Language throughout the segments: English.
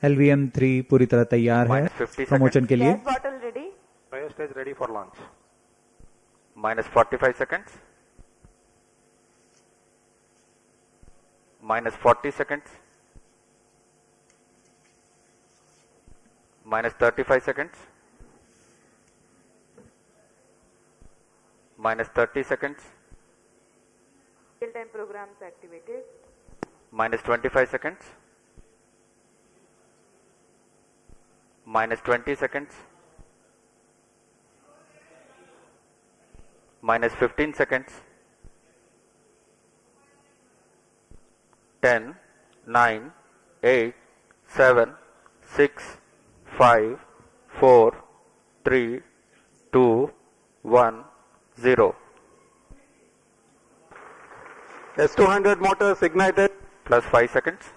LVM-3 पूरी तरह तैयार है प्रमोशन के लिए। Gas bottle ready. Cryo stage ready for launch. Minus 45 seconds. Minus 40 seconds. Minus 35 seconds. Minus 30 seconds. Real-time programs activated. Minus 25 seconds. Minus 20 seconds. Minus 15 seconds. 10, 9, 8, 7, 6, 5, 4, 3, 2, 1, 0. S200 motors ignited. Plus 5 seconds.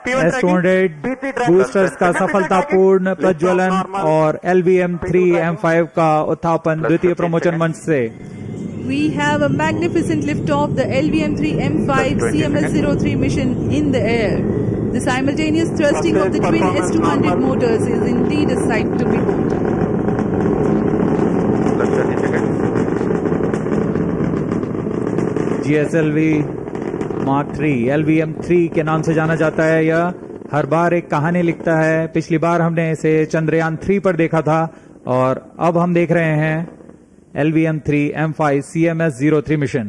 S200 boosters का सफलतापूर्ण प्रज्वलन और LVM-3M5 का उत्थापन द्वितीय promotion मंच से। We have a magnificent liftoff, the LVM-3M5 CMS-03 mission in the air. The simultaneous thrusting of the twin S200 motors is indeed a sight to behold. Plus 30 seconds. GSLV Mark 3 LVM-3 के नाम से जाना जाता है। यह हर बार एक कहानी लिखता है। पिछली बार हमने इसे चंद्रयान 3 पर देखा था और अब हम देख रहे हैं LVM-3M5 CMS-03 mission.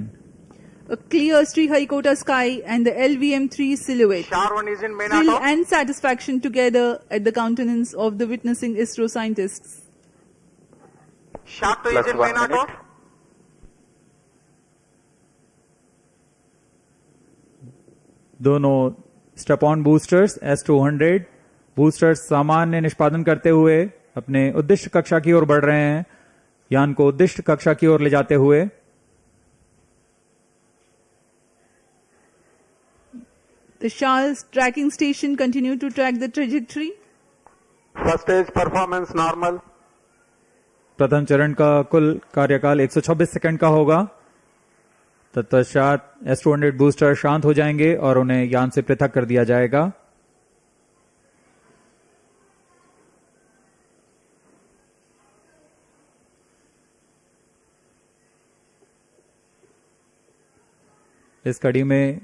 A clear Sriharikota sky and the LVM-3 silhouette. Sharp engine main Thrill auto. and satisfaction together at the countenance of the witnessing ISRO scientists. Sharp to Plus engine 1 main auto. minute. दोनों step on boosters S200 boosters सामान्य निष्पादन करते हुए अपने उद्दिष्ट कक्षा की ओर बढ़ रहे हैं, यान को उद्दिष्ट कक्षा की ओर ले जाते हुए। The Charles tracking station continue to track the trajectory. First stage performance normal. प्रथम चरण का कुल कार्यकाल 126 सेकंड का होगा। तत्पश्चात S200 बूस्टर शांत हो जाएंगे और उन्हें यान से पृथक कर दिया जाएगा। इस कड़ी में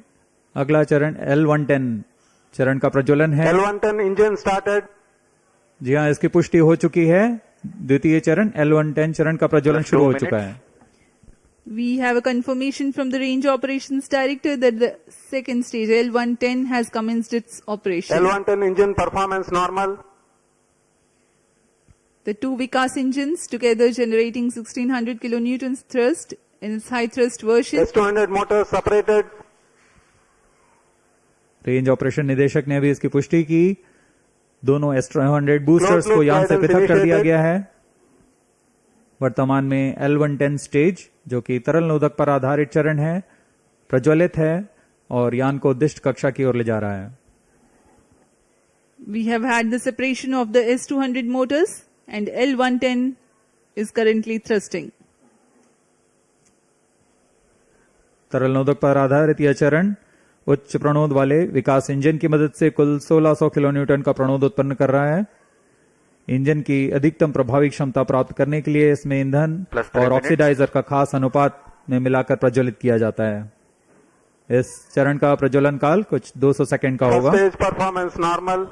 अगला चरण L110 चरण का प्रज्वलन है। L110 engine started. जी हाँ, इसकी पुष्टि हो चुकी है। द्वितीय चरण L110 चरण का प्रज्वलन शुरू हो चुका है। We have a confirmation from the Range Operations Director that the second stage L110 has commenced its operation. L110 engine performance normal. The two Vikas engines together generating 1600 kilonewtons thrust in its high thrust version. S200 motors separated. Range operation निदेशक ने अभी इसकी पुष्टि की। दोनों S200 boosters को यान से पृथक कर दिया गया है। वर्तमान में L110 स्टेज, जो कि तरल नोदक पर आधारित चरण है, प्रज्वलित है और यान को उद्दिष्ट कक्षा की ओर ले जा रहा है। We have had the separation of the S200 motors and L110 is currently thrusting. तरल नोदक पर आधारित यह चरण उच्च प्रणोद वाले विकास इंजन की मदद से कुल 1600 किलोन्यूटन का प्रणोद उत्पन्न कर रहा है। इंजन की अधिकतम प्रभावी क्षमता प्राप्त करने के लिए इसमें ईंधन और ऑक्सीडाइजर का खास अनुपात में मिलाकर प्रज्वलित किया जाता है। इस चरण का प्रज्वलन काल कुछ 200 सेकंड का First होगा। stage performance normal.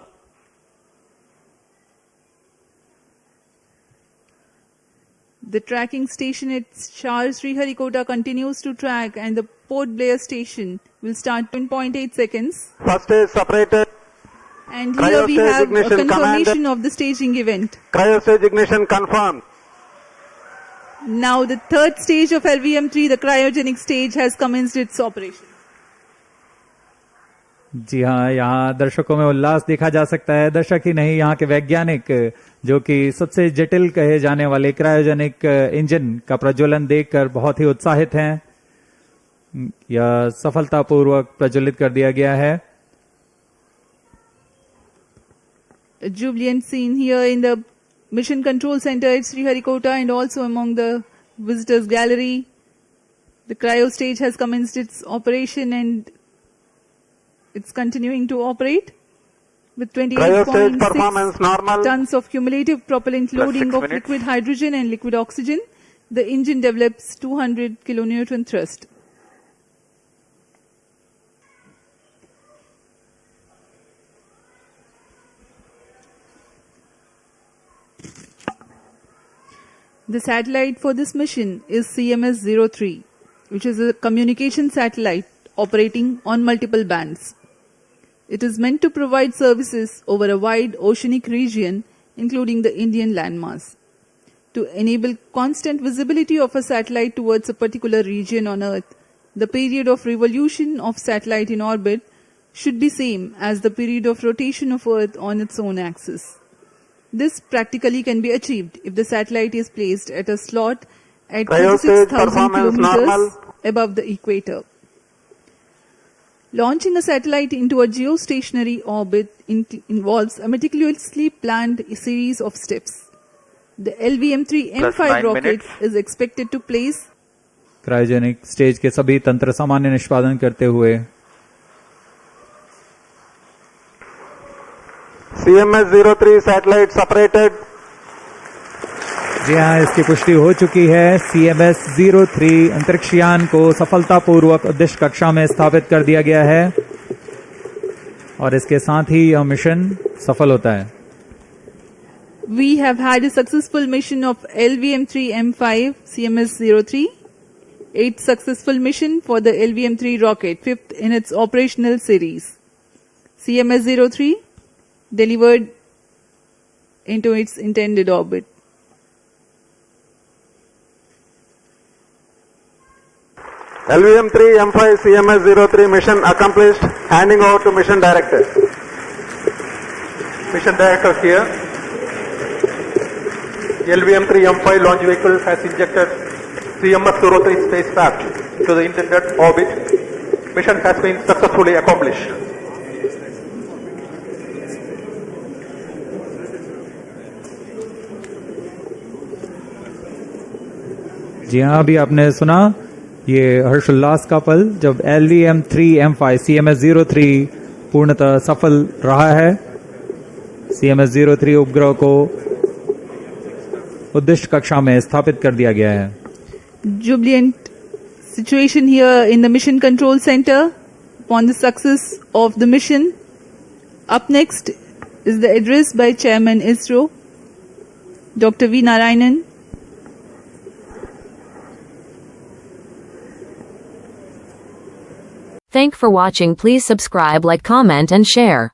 The tracking station at Charles Sriharikota continues to track and the Port Blair station will start in 0.8 seconds. First stage separated. And here we Cryostage have a ignition confirmation command. of the staging event. Cryo stage ignition confirmed. Now the third stage of LVM-3, the cryogenic stage, has commenced its operation. जी हाँ, यहाँ दर्शकों में उल्लास देखा जा सकता है। दर्शक ही नहीं, यहाँ के वैज्ञानिक, जो कि सबसे जटिल कहे जाने वाले क्रायोजेनिक इंजन का प्रज्वलन देखकर बहुत ही उत्साहित हैं। यह सफलतापूर्वक प्रज्वलित कर दिया गया है। A jubilant scene here in the Mission Control Center at Sriharikota and also among the visitors gallery. The cryo stage has commenced its operation and it's continuing to operate. with Cryostage 28.6 performance normal. tons of cumulative propellant Plus loading 6 of minutes. liquid hydrogen and liquid oxygen, the engine develops 200 kilonewton thrust. The satellite for this mission is CMS-03, which is a communication satellite operating on multiple bands. It is meant to provide services over a wide oceanic region, including the Indian landmass. To enable constant visibility of a satellite towards a particular region on Earth, the period of revolution of satellite in orbit should be same as the period of rotation of Earth on its own axis. This practically can be achieved if the satellite is placed at a slot at Cryostage 36,000 performance kilometers normal. above the equator. Launching a satellite into a geostationary orbit involves a meticulously planned series of steps. The LVM-3 Plus M5 9 rocket minutes. is expected to place cryogenic stage के सभी तंत्र सामान्य निष्पादन करते हुए CMS-03 satellite separated. जी हाँ, इसकी पुष्टि हो चुकी है। CMS-03 अंतरिक्षयान को सफलतापूर्वक उद्देश्य कक्षा में स्थापित कर दिया गया है और इसके साथ ही यह मिशन सफल होता है। We have had a successful mission of LVM-3 M5 CMS-03, 8th successful mission for the LVM-3 rocket, 5th in its operational series. CMS-03 delivered into its intended orbit. LVM-3 M5 CMS-03 mission accomplished. Handing over to mission director. Mission director here. The LVM-3 M5 launch vehicle has injected CMS-03 spacecraft to the intended orbit. Mission has been successfully accomplished. जी हाँ, अभी आपने सुना ये हर्षोल्लास का पल जब LVM-3 M5 CMS-03 पूर्णतः सफल रहा है। CMS-03 उपग्रह को उद्दिष्ट कक्षा में स्थापित कर दिया गया है। Jubilant situation here in the Mission Control Center upon the success of the mission. Up next is the address by Chairman ISRO, Dr. V. Narayanan. Thank for watching. Please subscribe, like, comment and share.